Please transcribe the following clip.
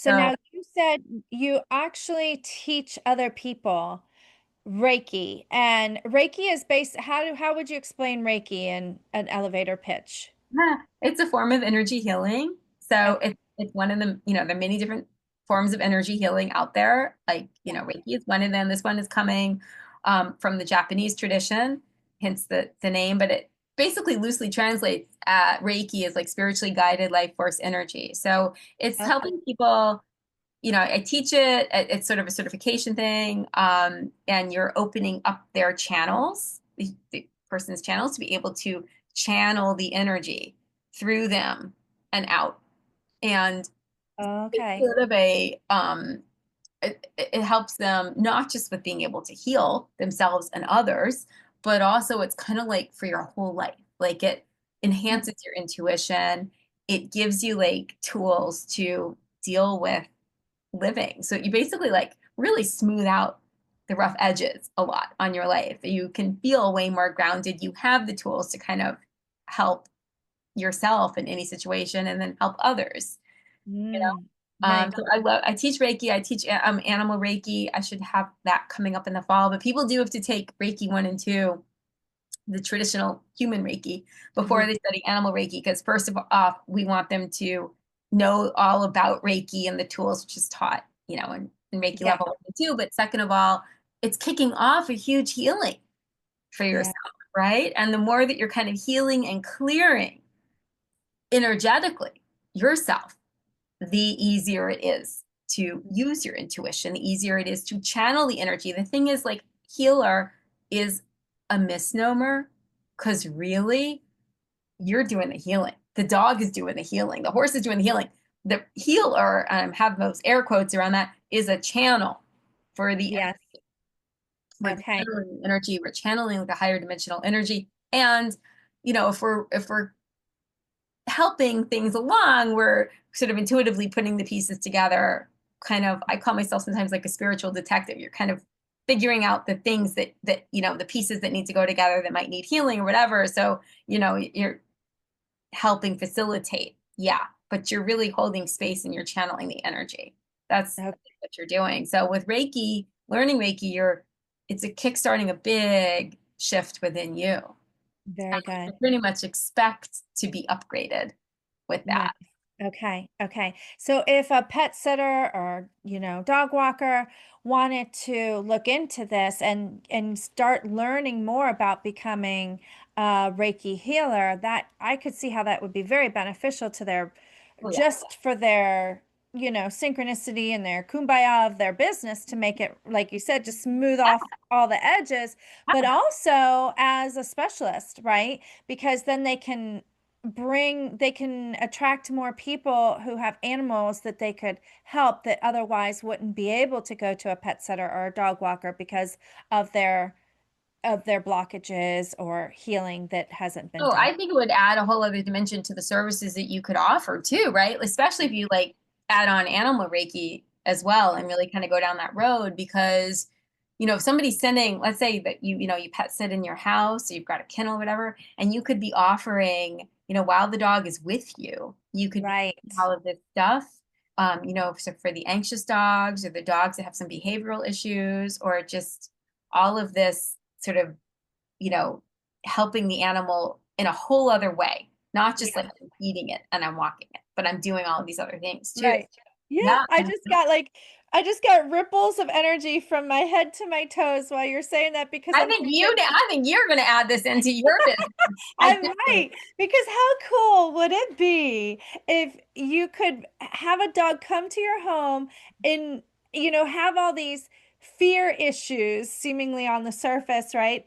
So So now you said you actually teach other people Reiki, and Reiki is based, how would you explain Reiki in an elevator pitch? yeah, it's a form of energy healing. So Okay. it's one of the, there are many different forms of energy healing out there. Like, Yeah. Reiki is one of them. This one is coming from the Japanese tradition, hence the name, but it basically loosely translates Reiki is like spiritually guided life force energy. So it's Okay. helping people, I teach it. It's sort of a certification thing, and you're opening up their channels, the person's channels, to be able to channel the energy through them and out. And it's Okay. sort of it helps them not just with being able to heal themselves and others, but also it's kind of like for your whole life. Like it enhances your intuition. It gives you like tools to deal with living. So you basically like really smooth out the rough edges a lot on your life. You can feel way more grounded. You have the tools to kind of help yourself in any situation and then help others. You Mm, know, nice. so I teach Reiki. I teach animal Reiki. I should have that coming up in the fall. But people do have to take Reiki 1 and 2, the traditional human Reiki, before Mhm. they study animal Reiki. Because first of all, we want them to know all about Reiki and the tools which is taught, in Reiki Yeah. level 1 and 2. But second of all, it's kicking off a huge healing for Yeah. yourself, right? And the more that you're kind of healing and clearing energetically yourself, the easier it is to use your intuition, the easier it is to channel the energy. The thing is, like, healer is a misnomer because really, you're doing the healing. The dog is doing the healing. The horse is doing the healing. The healer, have those air quotes around that, is a channel for the Yes. we're Okay. channeling energy. We're channeling like a higher dimensional energy. And if we're helping things along, we're sort of intuitively putting the pieces together. Kind of, I call myself sometimes like a spiritual detective. You're kind of figuring out the things that the pieces that need to go together that might need healing or whatever. So you're helping facilitate. Yeah, but you're really holding space and you're channeling the energy. That's Okay. what you're doing. So with Reiki, learning Reiki, it's a kickstarting a big shift within you. Very good. I pretty much expect to be upgraded with Nice. that. Okay. Okay. So if a pet sitter or, dog walker wanted to look into this and start learning more about becoming a Reiki healer, that I could see how that would be very beneficial to their, Oh yeah. just for their, synchronicity and their kumbaya of their business, to make it, like you said, just smooth off all the edges, but also as a specialist, right? Because then they can attract more people who have animals that they could help, that otherwise wouldn't be able to go to a pet sitter or a dog walker because of their blockages or healing that hasn't been Oh, done. I think it would add a whole other dimension to the services that you could offer too, right? Especially if you like add on animal Reiki as well and really kind of go down that road because, if somebody's sending, let's say that you pet sit in your house, or you've got a kennel or whatever, and you could be offering, while the dog is with you, you could be Right. doing all of this stuff, so for the anxious dogs or the dogs that have some behavioral issues or just all of this sort of, you know, helping the animal in a whole other way, not just Yeah. like I'm feeding it and I'm walking it, but I'm doing all of these other things too. Right. Yeah, Yeah. I just got ripples of energy from my head to my toes while you're saying that, because I think you're going to add this into your business. I I do. might, because how cool would it be if you could have a dog come to your home and, have all these fear issues seemingly on the surface, right?